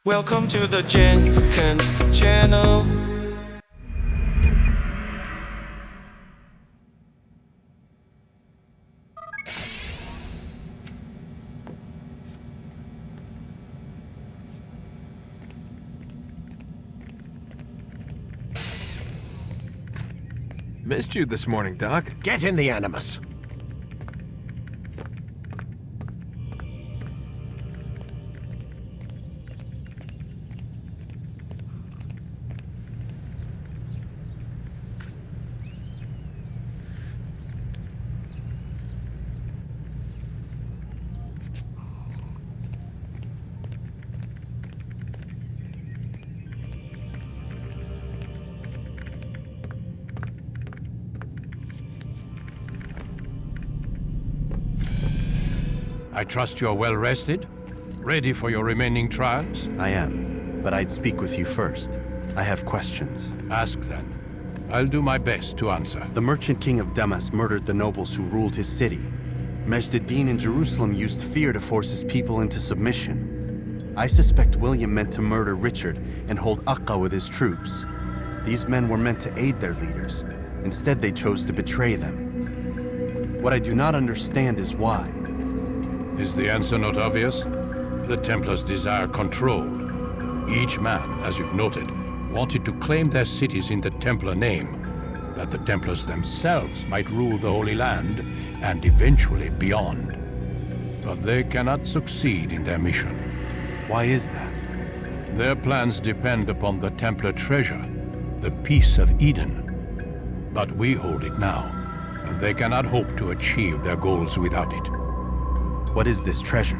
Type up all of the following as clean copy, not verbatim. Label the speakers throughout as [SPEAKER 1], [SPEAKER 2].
[SPEAKER 1] Welcome to the Jenkins channel.
[SPEAKER 2] Missed you this morning, Doc.
[SPEAKER 3] Get in the Animus.
[SPEAKER 4] I trust you're well rested? Ready for your remaining trials?
[SPEAKER 5] I am, but I'd speak with you first. I have questions.
[SPEAKER 4] Ask then. I'll do my best to answer.
[SPEAKER 5] The merchant king of Damascus murdered the nobles who ruled his city. Majd-ad-Din in Jerusalem used fear to force his people into submission. I suspect William meant to murder Richard and hold Acre with his troops. These men were meant to aid their leaders. Instead, they chose to betray them. What I do not understand is why.
[SPEAKER 4] Is the answer not obvious? The Templars desire control. Each man, as you've noted, wanted to claim their cities in the Templar name, that the Templars themselves might rule the Holy Land and eventually beyond. But they cannot succeed in their mission.
[SPEAKER 5] Why is that?
[SPEAKER 4] Their plans depend upon the Templar treasure, the Peace of Eden. But we hold it now, and they cannot hope to achieve their goals without it.
[SPEAKER 5] What is this treasure?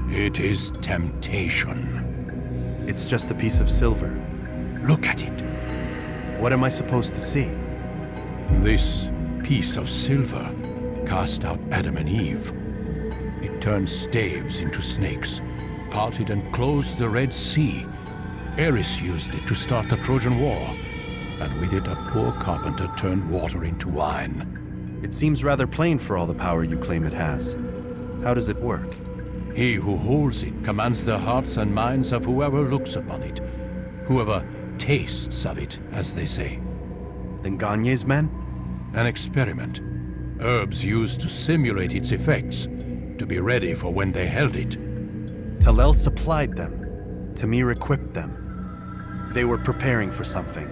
[SPEAKER 4] It is temptation.
[SPEAKER 5] It's just a piece of silver.
[SPEAKER 4] Look at it.
[SPEAKER 5] What am I supposed to see?
[SPEAKER 4] This piece of silver cast out Adam and Eve. It turned staves into snakes, parted and closed the Red Sea. Ares used it to start the Trojan War, and with it a poor carpenter turned water into wine.
[SPEAKER 5] It seems rather plain for all the power you claim it has. How does it work?
[SPEAKER 4] He who holds it commands the hearts and minds of whoever looks upon it, whoever tastes of it, as they say.
[SPEAKER 5] Then Gagne's men?
[SPEAKER 4] An experiment. Herbs used to simulate its effects, to be ready for when they held it.
[SPEAKER 5] Talel supplied them. Tamir equipped them. They were preparing for something.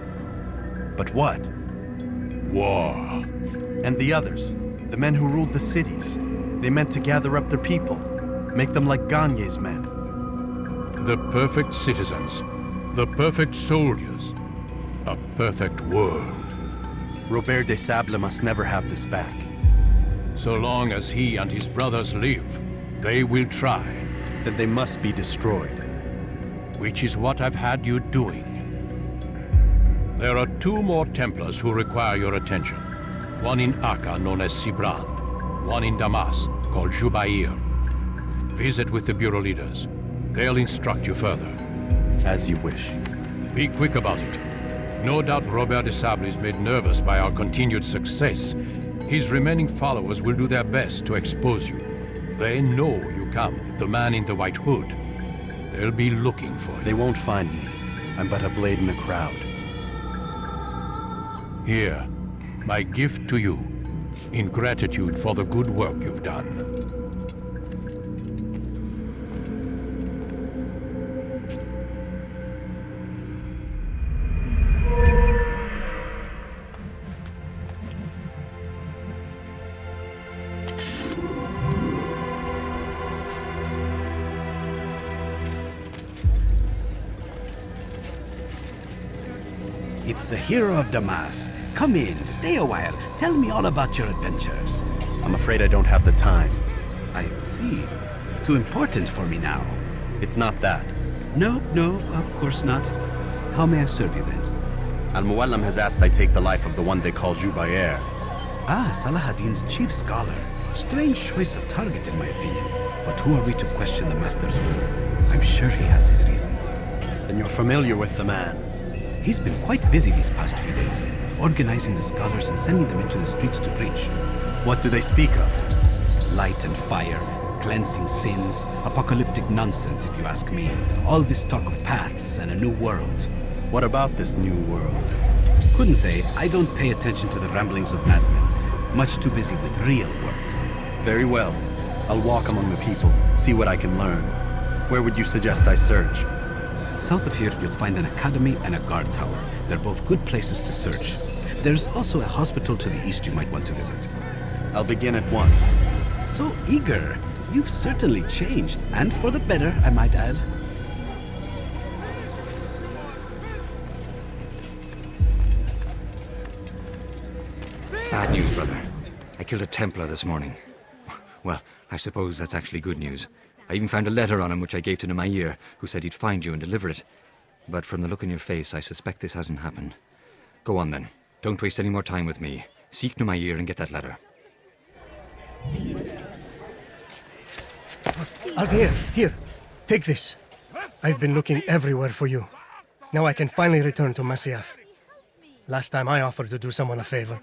[SPEAKER 5] But what?
[SPEAKER 4] War.
[SPEAKER 5] And the others, the men who ruled the cities, they meant to gather up their people, make them like Gagne's men.
[SPEAKER 4] The perfect citizens, the perfect soldiers, a perfect world.
[SPEAKER 5] Robert des Sables must never have this back.
[SPEAKER 4] So long as he and his brothers live, they will try.
[SPEAKER 5] Then they must be destroyed.
[SPEAKER 4] Which is what I've had you doing. There are 2 more Templars who require your attention. One in Acre known as Sibrand, one in Damascus called Jubair. Visit with the Bureau leaders. They'll instruct you further.
[SPEAKER 5] As you wish.
[SPEAKER 4] Be quick about it. No doubt Robert des Sables is made nervous by our continued success. His remaining followers will do their best to expose you. They know you come, the man in the white hood. They'll be looking for you.
[SPEAKER 5] They won't find me. I'm but a blade in a crowd.
[SPEAKER 4] Here, my gift to you, in gratitude for the good work you've done.
[SPEAKER 3] It's the hero of Damascus. Come in, stay a while. Tell me all about your adventures.
[SPEAKER 5] I'm afraid I don't have the time.
[SPEAKER 3] I see. Too important for me now.
[SPEAKER 5] It's not that.
[SPEAKER 3] No, of course not. How may I serve you then?
[SPEAKER 5] Al-Muallam has asked I take the life of the one they call Jubair.
[SPEAKER 3] Ah, Salahadin's chief scholar. Strange choice of target in my opinion. But who are we to question the master's will? I'm sure he has his reasons.
[SPEAKER 5] Then you're familiar with the man.
[SPEAKER 3] He's been quite busy these past few days, organizing the scholars and sending them into the streets to preach.
[SPEAKER 5] What do they speak of?
[SPEAKER 3] Light and fire, Cleansing sins, apocalyptic nonsense if you ask me. All this talk of paths and a new world.
[SPEAKER 5] What about this new world?
[SPEAKER 3] Couldn't say. I don't pay attention to the ramblings of madmen. Much too busy with real work.
[SPEAKER 5] Very well. I'll walk among the people, see what I can learn. Where would you suggest I search?
[SPEAKER 3] South of here, you'll find an academy and a guard tower. They're both good places to search. There's also a hospital to the east you might want to visit.
[SPEAKER 5] I'll begin at once.
[SPEAKER 3] So eager. You've certainly changed, and for the better, I might add.
[SPEAKER 2] Bad news, brother. I killed a Templar this morning. Well, I suppose that's actually good news. I even found a letter on him which I gave to Altaïr, who said he'd find you and deliver it. But from the look in your face, I suspect this hasn't happened. Go on then. Don't waste any more time with me. Seek Altaïr and get that letter.
[SPEAKER 6] Altaïr, here. Take this. I've been looking everywhere for you. Now I can finally return to Masyaf. Last time I offered to do someone a favor.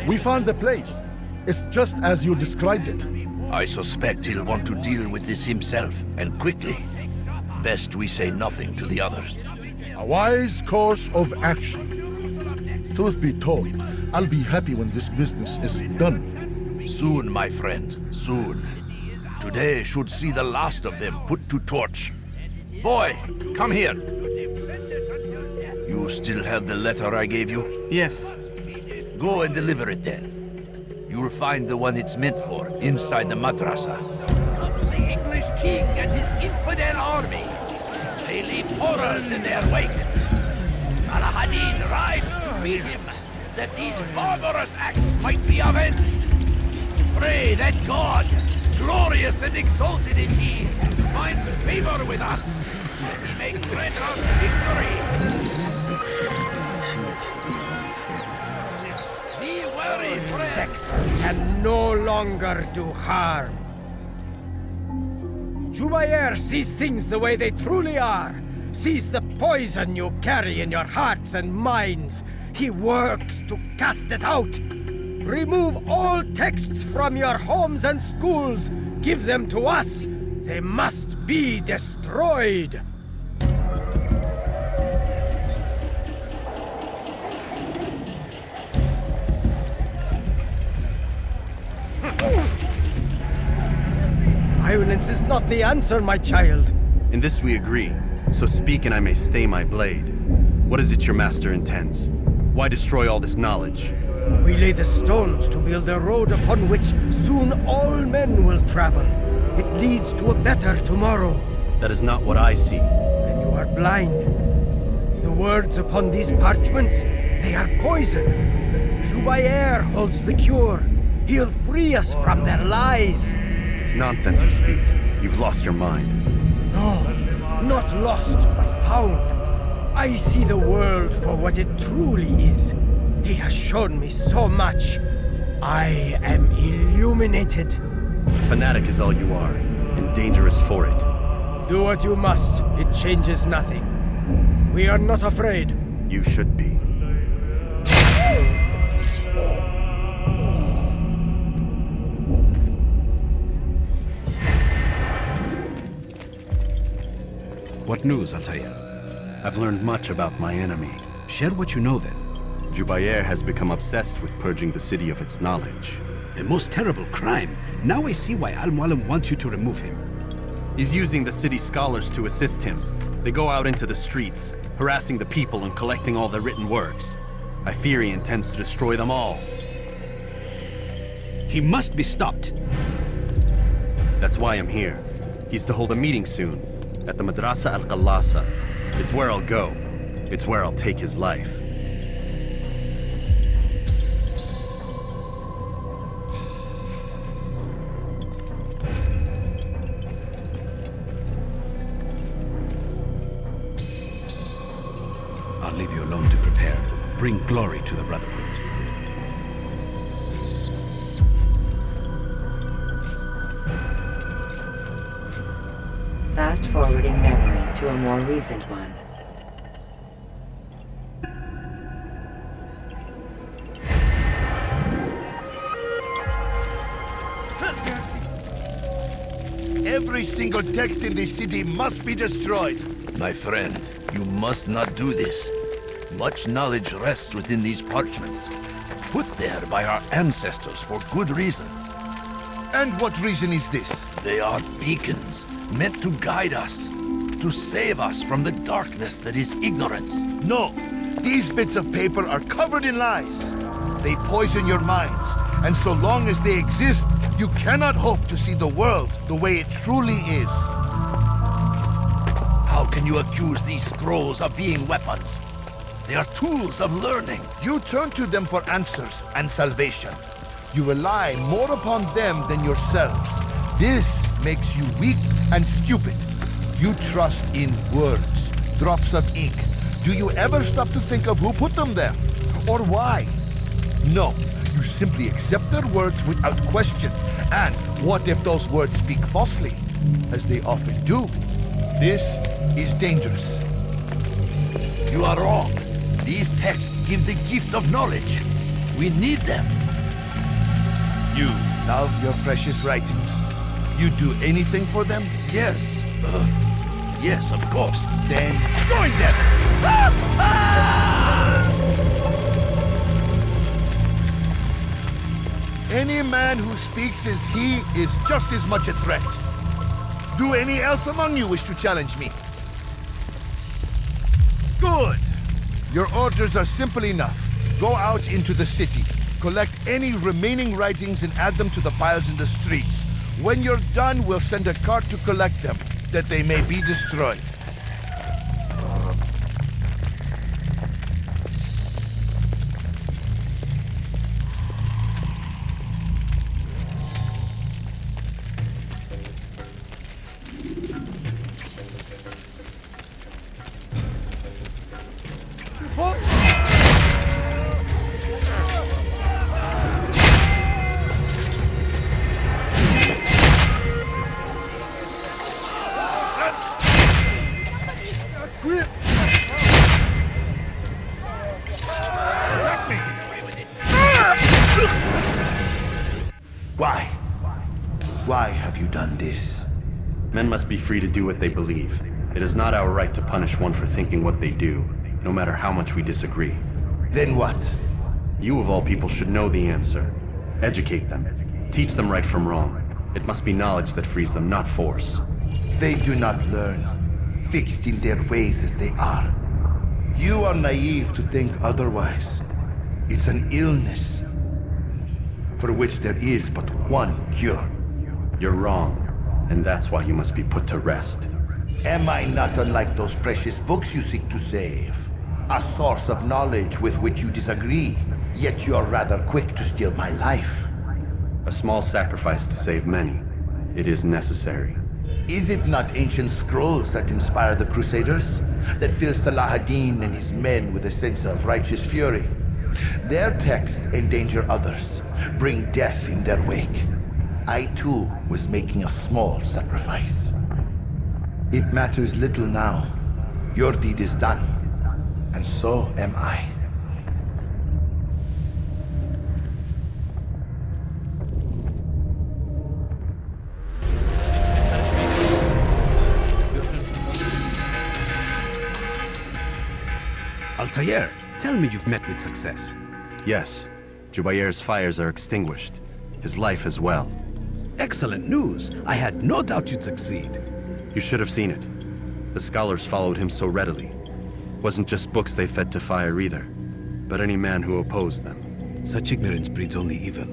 [SPEAKER 7] We found the place. It's just as you described it.
[SPEAKER 8] I suspect he'll want to deal with this himself, and quickly. Best we say nothing to the others.
[SPEAKER 7] A wise course of action. Truth be told, I'll be happy when this business is done.
[SPEAKER 8] Soon, my friend, soon. Today should see the last of them put to torch. Boy, come here. You still have the letter I gave you?
[SPEAKER 9] Yes.
[SPEAKER 8] Go and deliver it then. You'll find the one it's meant for inside the madrasa.
[SPEAKER 10] The English king and his infidel army. They leave horrors in their wake. Salah ad-Din rides to meet him, that these barbarous acts might be avenged. Pray that God, glorious and exalted is he, finds favor with us, that he may grant us victory. Be wary, friend.
[SPEAKER 9] Text can no longer do harm. Jubair sees things the way they truly are. Sees the poison you carry in your hearts and minds. He works to cast it out. Remove all texts from your homes and schools. Give them to us. They must be destroyed. Violence is not the answer, my child.
[SPEAKER 5] In this we agree, so speak and I may stay my blade. What is it your master intends? Why destroy all this knowledge?
[SPEAKER 9] We lay the stones to build a road upon which soon all men will travel. It leads to a better tomorrow.
[SPEAKER 5] That is not what I see.
[SPEAKER 9] Then you are blind. The words upon these parchments, they are poison. Jubair holds the cure. He'll free us from their lies.
[SPEAKER 5] It's nonsense you speak. You've lost your mind.
[SPEAKER 9] No, not lost, but found. I see the world for what it truly is. He has shown me so much. I am illuminated.
[SPEAKER 5] Fanatic is all you are, and dangerous for it.
[SPEAKER 9] Do what you must. It changes nothing. We are not afraid.
[SPEAKER 5] You should be.
[SPEAKER 3] What news, Altaïr?
[SPEAKER 5] I've learned much about my enemy.
[SPEAKER 3] Share what you know then.
[SPEAKER 5] Jubair has become obsessed with purging the city of its knowledge.
[SPEAKER 3] A most terrible crime. Now I see why Al-Mualim wants you to remove him.
[SPEAKER 5] He's using the city scholars to assist him. They go out into the streets, harassing the people and collecting all their written works. I fear he intends to destroy them all.
[SPEAKER 3] He must be stopped.
[SPEAKER 5] That's why I'm here. He's to hold a meeting soon, at the Madrasa al-Qallasa. It's where I'll go. It's where I'll take his life.
[SPEAKER 3] I'll leave you alone to prepare. Bring glory to the Brotherhood.
[SPEAKER 11] Fast-forwarding memory to a more recent one.
[SPEAKER 8] Every single text in this city must be destroyed.
[SPEAKER 10] My friend, you must not do this. Much knowledge rests within these parchments, put there by our ancestors for good reason.
[SPEAKER 8] And what reason is this?
[SPEAKER 10] They are beacons, meant to guide us, to save us from the darkness that is ignorance.
[SPEAKER 8] No, these bits of paper are covered in lies. They poison your minds, and so long as they exist, you cannot hope to see the world the way it truly is.
[SPEAKER 10] How can you accuse these scrolls of being weapons? They are tools of learning.
[SPEAKER 8] You turn to them for answers and salvation. You rely more upon them than yourselves. This makes you weak and stupid. You trust in words, drops of ink. Do you ever stop to think of who put them there? Or why? No, you simply accept their words without question. And what if those words speak falsely? As they often do. This is dangerous.
[SPEAKER 10] You are wrong. These texts give the gift of knowledge. We need them.
[SPEAKER 8] You love your precious writings. You do anything for them?
[SPEAKER 10] Yes. Yes, of course.
[SPEAKER 8] Then join them! Any man who speaks as he is just as much a threat. Do any else among you wish to challenge me? Good! Your orders are simple enough. Go out into the city, collect any remaining writings and add them to the piles in the streets. When you're done, we'll send a cart to collect them, that they may be destroyed. Why? Why have you done this?
[SPEAKER 5] Men must be free to do what they believe. It is not our right to punish one for thinking what they do, no matter how much we disagree.
[SPEAKER 8] Then what?
[SPEAKER 5] You of all people should know the answer. Educate them. Teach them right from wrong. It must be knowledge that frees them, not force.
[SPEAKER 8] They do not learn, fixed in their ways as they are. You are naive to think otherwise. It's an illness, for which there is but one cure.
[SPEAKER 5] You're wrong, and that's why you must be put to rest.
[SPEAKER 8] Am I not unlike those precious books you seek to save? A source of knowledge with which you disagree, yet you're rather quick to steal my life.
[SPEAKER 5] A small sacrifice to save many. It is necessary.
[SPEAKER 8] Is it not ancient scrolls that inspire the Crusaders? That fill Salah ad-Din and his men with a sense of righteous fury? Their texts endanger others, bring death in their wake. I too was making a small sacrifice. It matters little now. Your deed is done, and so am I.
[SPEAKER 3] Altaïr, tell me you've met with success.
[SPEAKER 5] Yes, Jubayr's fires are extinguished. His life as well.
[SPEAKER 3] Excellent news. I had no doubt you'd succeed.
[SPEAKER 5] You should have seen it. The scholars followed him so readily. Wasn't just books they fed to fire either, but any man who opposed them.
[SPEAKER 3] Such ignorance breeds only evil.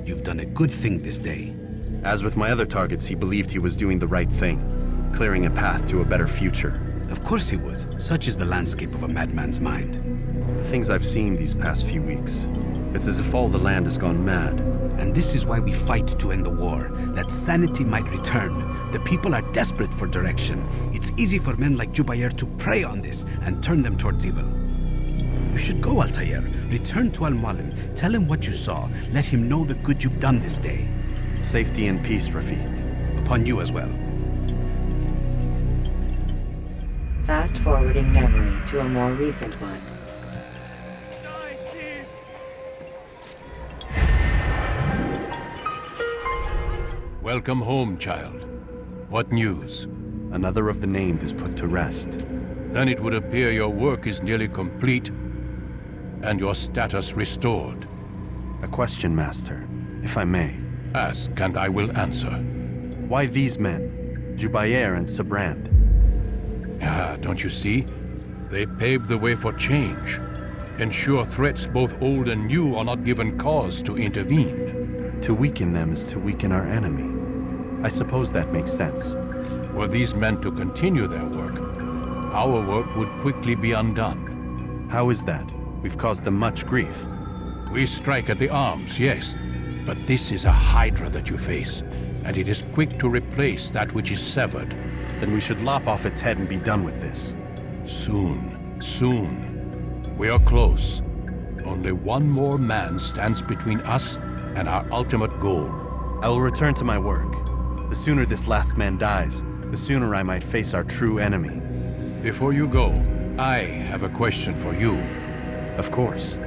[SPEAKER 3] You've done a good thing this day.
[SPEAKER 5] As with my other targets, he believed he was doing the right thing, clearing a path to a better future.
[SPEAKER 3] Of course he would. Such is the landscape of a madman's mind.
[SPEAKER 5] The things I've seen these past few weeks, it's as if all the land has gone mad.
[SPEAKER 3] And this is why we fight to end the war, that sanity might return. The people are desperate for direction. It's easy for men like Jubayr to prey on this and turn them towards evil. You should go, Altaïr. Return to Al-Mualim. Tell him what you saw. Let him know the good you've done this day.
[SPEAKER 5] Safety and peace, Rafiq.
[SPEAKER 3] Upon you as well.
[SPEAKER 11] Fast-forwarding memory to a more recent one.
[SPEAKER 4] Welcome home, child. What news?
[SPEAKER 5] Another of the named is put to rest.
[SPEAKER 4] Then it would appear your work is nearly complete, and your status restored.
[SPEAKER 5] A question, Master, if I may.
[SPEAKER 4] Ask, and I will answer.
[SPEAKER 5] Why these men, Jubayer and Sabrand?
[SPEAKER 4] Ah, don't you see? They paved the way for change. Ensure threats both old and new are not given cause to intervene.
[SPEAKER 5] To weaken them is to weaken our enemy. I suppose that makes sense.
[SPEAKER 4] Were these men to continue their work, our work would quickly be undone.
[SPEAKER 5] How is that? We've caused them much grief.
[SPEAKER 4] We strike at the arms, yes. But this is a hydra that you face, and it is quick to replace that which is severed.
[SPEAKER 5] Then we should lop off its head and be done with this.
[SPEAKER 4] Soon, soon. We are close. Only one more man stands between us and our ultimate goal.
[SPEAKER 5] I will return to my work. The sooner this last man dies, the sooner I might face our true enemy.
[SPEAKER 4] Before you go, I have a question for you.
[SPEAKER 5] Of course.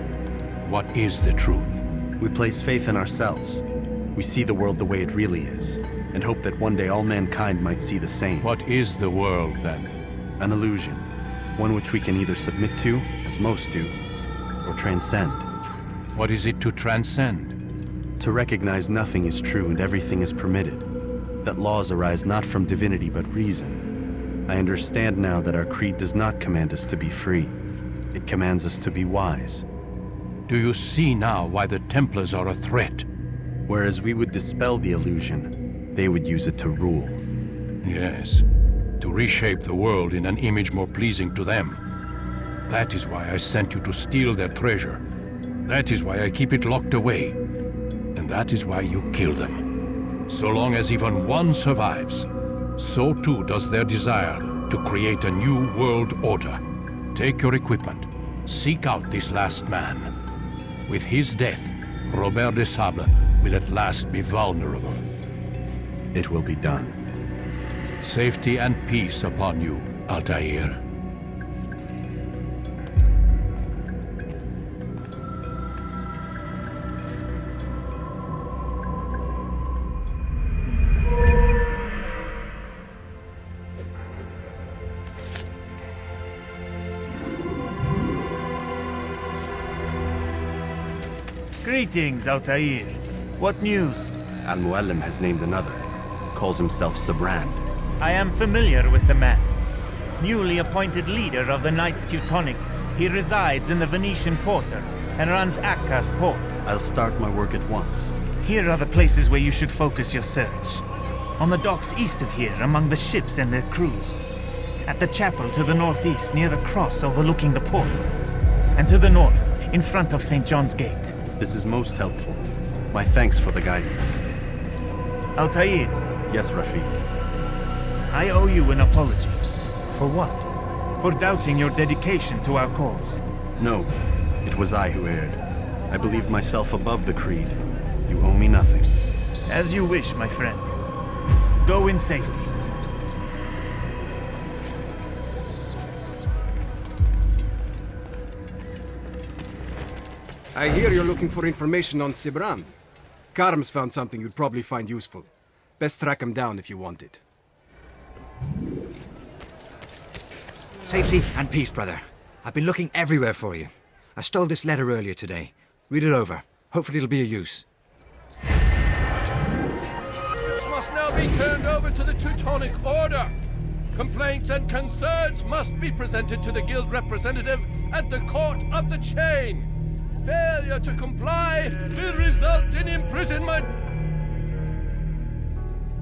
[SPEAKER 4] What is the truth?
[SPEAKER 5] We place faith in ourselves. We see the world the way it really is, and hope that one day all mankind might see the same.
[SPEAKER 4] What is the world, then?
[SPEAKER 5] An illusion. One which we can either submit to, as most do, or transcend.
[SPEAKER 4] What is it to transcend?
[SPEAKER 5] To recognize nothing is true and everything is permitted. That laws arise not from divinity but reason. I understand now that our creed does not command us to be free. It commands us to be wise.
[SPEAKER 4] Do you see now why the Templars are a threat?
[SPEAKER 5] Whereas we would dispel the illusion, they would use it to rule.
[SPEAKER 4] Yes, to reshape the world in an image more pleasing to them. That is why I sent you to steal their treasure. That is why I keep it locked away. And that is why you kill them. So long as even one survives, so too does their desire to create a new world order. Take your equipment. Seek out this last man. With his death, Robert de Sable will at last be vulnerable.
[SPEAKER 5] It will be done.
[SPEAKER 4] Safety and peace upon you, Altaïr.
[SPEAKER 12] Greetings, Altaïr. What news?
[SPEAKER 5] Al-Muallim has named another. Calls himself Sabrand.
[SPEAKER 12] I am familiar with the man. Newly appointed leader of the Knights Teutonic, he resides in the Venetian Quarter and runs Acre's port.
[SPEAKER 5] I'll start my work at once.
[SPEAKER 12] Here are the places where you should focus your search. On the docks east of here, among the ships and their crews. At the chapel to the northeast, near the cross overlooking the port. And to the north, in front of St. John's Gate.
[SPEAKER 5] This is most helpful. My thanks for the guidance.
[SPEAKER 12] Altaïr.
[SPEAKER 5] Yes, Rafiq.
[SPEAKER 12] I owe you an apology.
[SPEAKER 5] For what?
[SPEAKER 12] For doubting your dedication to our cause.
[SPEAKER 5] No, it was I who erred. I believed myself above the creed. You owe me nothing.
[SPEAKER 12] As you wish, my friend. Go in safety.
[SPEAKER 13] I hear you're looking for information on Sibran. Karm's found something you'd probably find useful. Best track him down if you want it.
[SPEAKER 2] Safety and peace, brother. I've been looking everywhere for you. I stole this letter earlier today. Read it over. Hopefully it'll be of use.
[SPEAKER 4] Ships must now be turned over to the Teutonic Order. Complaints and concerns must be presented to the guild representative at the Court of the Chain. Failure to comply will result in imprisonment.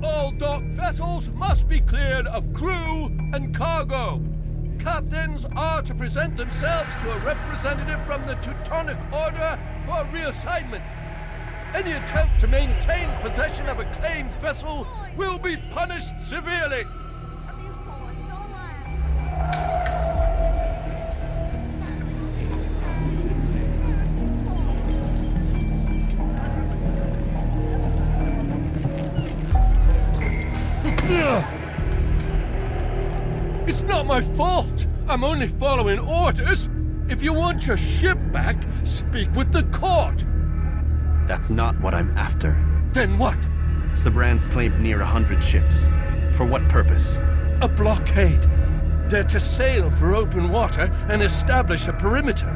[SPEAKER 4] All dock vessels must be cleared of crew and cargo. Captains are to present themselves to a representative from the Teutonic Order for reassignment. Any attempt to maintain possession of a claimed vessel will be punished severely. It's not my fault. I'm only following orders. If you want your ship back, speak with the court.
[SPEAKER 5] That's not what I'm after.
[SPEAKER 4] Then what?
[SPEAKER 5] Sabrand's claimed near 100 ships. For what purpose?
[SPEAKER 14] A blockade. They're to sail for open water and establish a perimeter.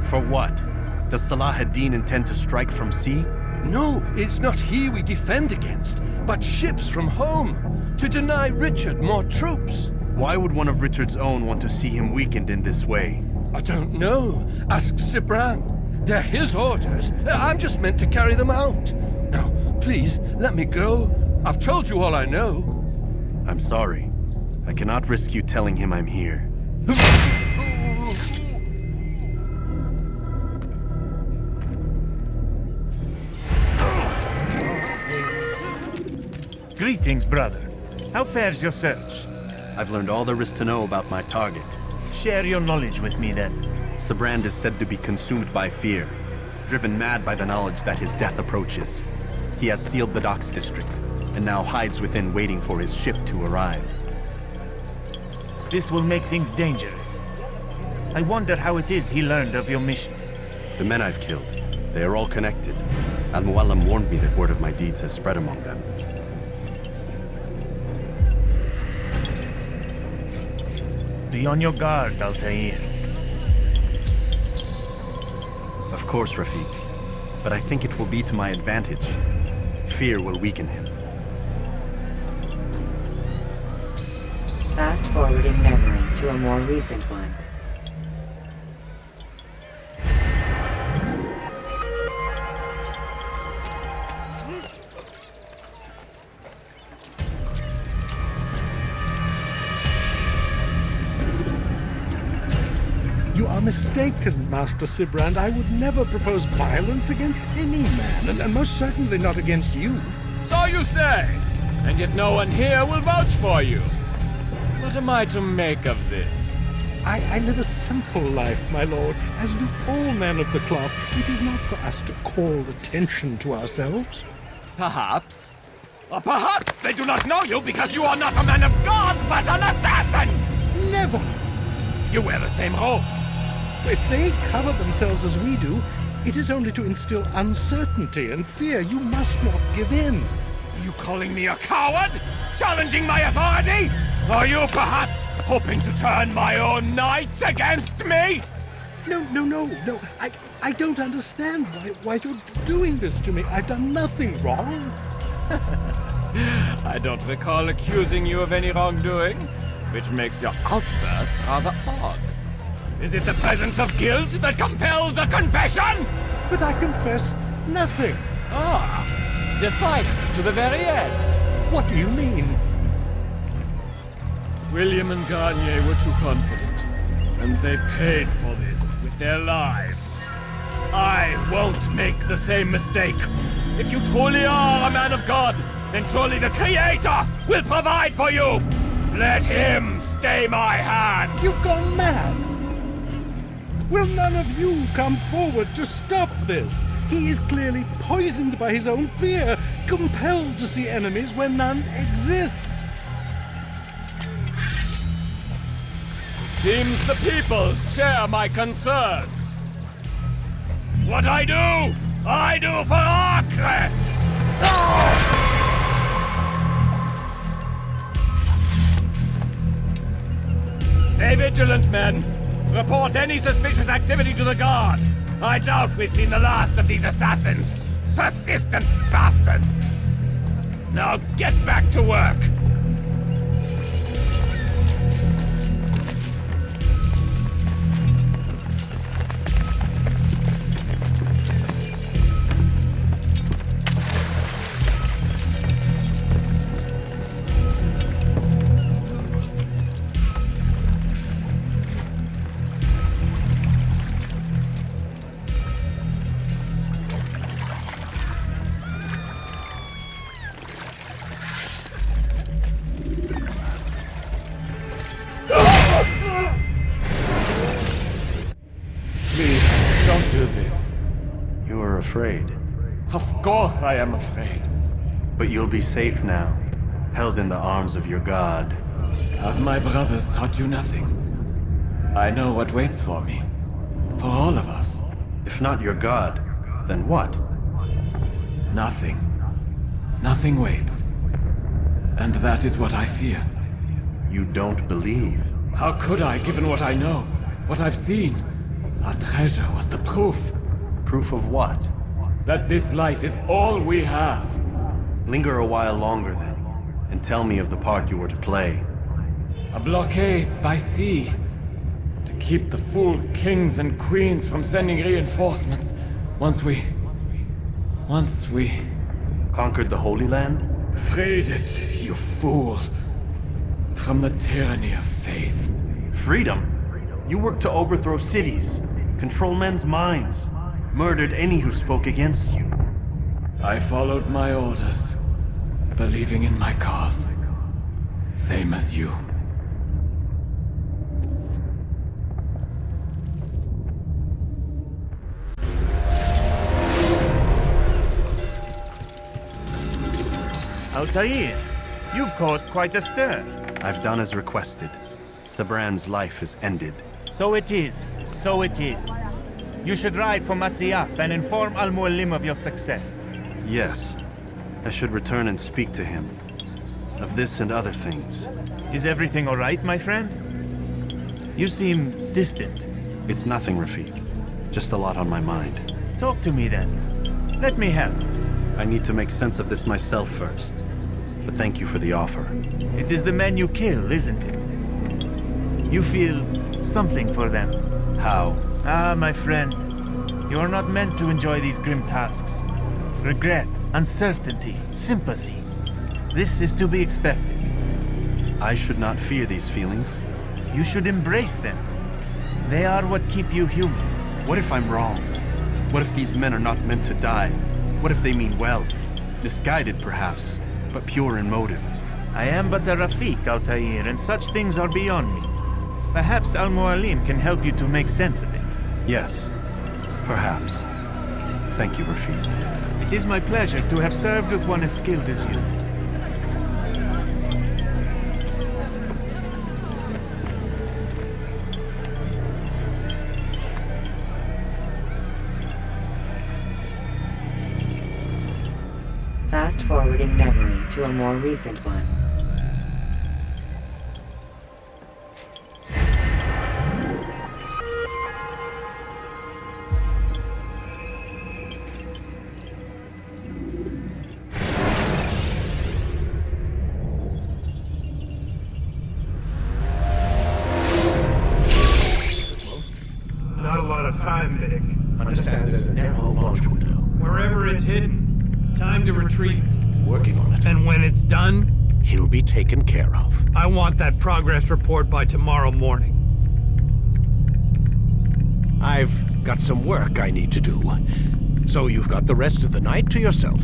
[SPEAKER 5] For what? Does Salah ad-Din intend to strike from sea?
[SPEAKER 14] No, it's not he we defend against, but ships from home, to deny Richard more troops.
[SPEAKER 5] Why would one of Richard's own want to see him weakened in this way?
[SPEAKER 14] I don't know. Ask Sibrand. They're his orders. I'm just meant to carry them out. Now, please, let me go. I've told you all I know.
[SPEAKER 5] I'm sorry. I cannot risk you telling him I'm here.
[SPEAKER 12] Greetings, brother. How fares your search?
[SPEAKER 5] I've learned all there is to know about my target.
[SPEAKER 12] Share your knowledge with me, then.
[SPEAKER 5] Sibrand is said to be consumed by fear, driven mad by the knowledge that his death approaches. He has sealed the docks district, and now hides within waiting for his ship to arrive.
[SPEAKER 12] This will make things dangerous. I wonder how it is he learned of your mission.
[SPEAKER 5] The men I've killed, they are all connected. Al-Muallim warned me that word of my deeds has spread among them.
[SPEAKER 12] Be on your guard, Altaïr.
[SPEAKER 5] Of course, Rafiq. But I think it will be to my advantage. Fear will weaken him.
[SPEAKER 11] Fast forwarding memory to a more recent one.
[SPEAKER 7] You are mistaken, Master Sibrand. I would never propose violence against any man, and most certainly not against you.
[SPEAKER 15] So you say, and yet no one here will vouch for you. What am I to make of this?
[SPEAKER 7] I live a simple life, my lord, as do all men of the cloth. It is not for us to call attention to ourselves.
[SPEAKER 15] Perhaps. Or perhaps they do not know you because you are not a man of God, but an assassin!
[SPEAKER 7] Never!
[SPEAKER 15] You wear the same robes.
[SPEAKER 7] If they cover themselves as we do, it is only to instill uncertainty and fear. You must not give in.
[SPEAKER 15] You calling me a coward? Challenging my authority? Are you perhaps hoping to turn my own knights against me?
[SPEAKER 7] No. I don't understand why you're doing this to me. I've done nothing wrong.
[SPEAKER 15] I don't recall accusing you of any wrongdoing, which makes your outburst rather odd. Is it the presence of guilt that compels a confession?
[SPEAKER 7] But I confess nothing.
[SPEAKER 15] Ah, defiant to the very end.
[SPEAKER 7] What do you mean?
[SPEAKER 15] William and Garnier were too confident, and they paid for this with their lives. I won't make the same mistake. If you truly are a man of God, then surely the Creator will provide for you. Let him stay my hand.
[SPEAKER 7] You've gone mad. Will none of you come forward to stop this? He is clearly poisoned by his own fear, compelled to see enemies where none exist.
[SPEAKER 15] Seems the people share my concern. What I do for Acre! Stay vigilant, men. Report any suspicious activity to the guard. I doubt we've seen the last of these assassins. Persistent bastards. Now get back to work.
[SPEAKER 5] Afraid.
[SPEAKER 15] Of course I am afraid.
[SPEAKER 5] But you'll be safe now, held in the arms of your god.
[SPEAKER 15] Have my brothers taught you nothing? I know what waits for me. For all of us.
[SPEAKER 5] If not your god, then what?
[SPEAKER 15] Nothing. Nothing waits. And that is what I fear.
[SPEAKER 5] You don't believe?
[SPEAKER 15] How could I, given what I know? What I've seen? Our treasure was the proof.
[SPEAKER 5] Proof of what?
[SPEAKER 15] That this life is all we have.
[SPEAKER 5] Linger a while longer then, and tell me of the part you were to play.
[SPEAKER 15] A blockade by sea. To keep the fool kings and queens from sending reinforcements. Once we...
[SPEAKER 5] Conquered the Holy Land?
[SPEAKER 15] Freed it, you fool. From the tyranny of faith.
[SPEAKER 5] Freedom? You worked to overthrow cities, control men's minds, murdered any who spoke against you.
[SPEAKER 15] I followed my orders, believing in my cause. Same as you.
[SPEAKER 12] Altaïr, you've caused quite a stir.
[SPEAKER 5] I've done as requested. Sabran's life is ended.
[SPEAKER 12] So it is. So it is. You should ride for Masyaf and inform Al-Mualim of your success.
[SPEAKER 5] Yes. I should return and speak to him. Of this and other things.
[SPEAKER 12] Is everything all right, my friend? You seem distant.
[SPEAKER 5] It's nothing, Rafik. Just a lot on my mind.
[SPEAKER 12] Talk to me then. Let me help.
[SPEAKER 5] I need to make sense of this myself first. But thank you for the offer.
[SPEAKER 12] It is the men you kill, isn't it? You feel something for them.
[SPEAKER 5] How?
[SPEAKER 12] Ah, my friend. You are not meant to enjoy these grim tasks. Regret, uncertainty, sympathy. This is to be expected.
[SPEAKER 5] I should not fear these feelings.
[SPEAKER 12] You should embrace them. They are what keep you human.
[SPEAKER 5] What if I'm wrong? What if these men are not meant to die? What if they mean well? Misguided, perhaps, but pure in motive.
[SPEAKER 12] I am but a Rafik, Altaïr, and such things are beyond me. Perhaps Al-Mualim can help you to make sense of it.
[SPEAKER 5] Yes, perhaps. Thank you, Rafik.
[SPEAKER 12] It is my pleasure to have served with one as skilled as you.
[SPEAKER 11] Fast-forwarding memory to a more recent one.
[SPEAKER 16] Not a lot of time, Vic. Understand there's a narrow launch window. Wherever it's hidden. Time to retrieve it.
[SPEAKER 7] Working on it.
[SPEAKER 16] And when it's done,
[SPEAKER 7] He'll be taken care of.
[SPEAKER 16] I want that progress report by tomorrow morning.
[SPEAKER 7] I've got some work I need to do. So you've got the rest of the night to yourself.